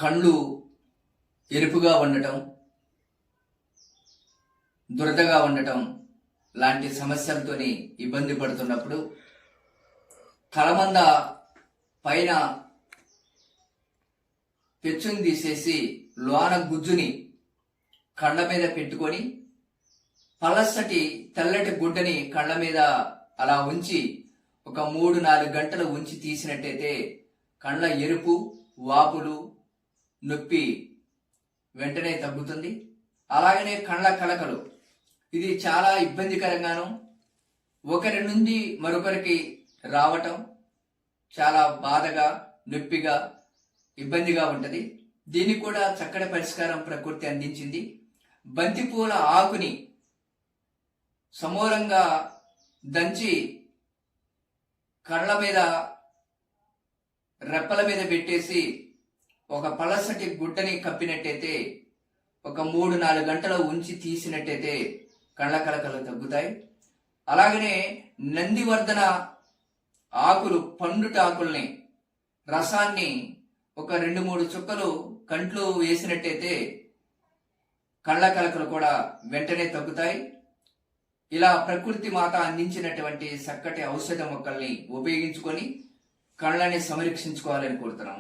కళ్ళు ఎరుపుగా ఉండటం, దురదగా ఉండటం లాంటి సమస్యలతోని ఇబ్బంది పడుతున్నప్పుడు కలమంద పైన పెచ్చుని తీసేసి లోన గుజ్జుని కళ్ళ మీద పెట్టుకొని పలసటి తెల్లటి గుడ్డని కళ్ళ మీద అలా ఉంచి ఒక 3-4 గంటలు ఉంచి తీసినట్టయితే కళ్ళ ఎరుపు, వాపులు, నొప్పి వెంటనే తగ్గుతుంది. అలాగనే కళ్ళ కలకలు, ఇది చాలా ఇబ్బందికరంగాను ఒకరి నుండి మరొకరికి రావటం చాలా బాధగా, నొప్పిగా, ఇబ్బందిగా ఉంటది. దీనికి కూడా చక్కటి పరిష్కారం ప్రకృతి అందించింది. బంతిపూల ఆకుని సమూలంగా దంచి కళ్ళ మీద, రెప్పల మీద పెట్టేసి ఒక పలసటి గుడ్డని కప్పినట్టయితే ఒక 3-4 గంటలు ఉంచి తీసినట్టయితే కళ్ళ కలకలు తగ్గుతాయి. అలాగనే నందివర్ధన ఆకులు, పండుట ఆకుల్ని రసాన్ని ఒక 2-3 చుక్కలు కంట్లో వేసినట్టయితే కళ్ళ కలకలు కూడా వెంటనే తగ్గుతాయి. ఇలా ప్రకృతి మాత అందించినటువంటి చక్కటి ఔషధ మొక్కల్ని ఉపయోగించుకొని కళ్ళని సంరక్షించుకోవాలని కోరుతున్నాం.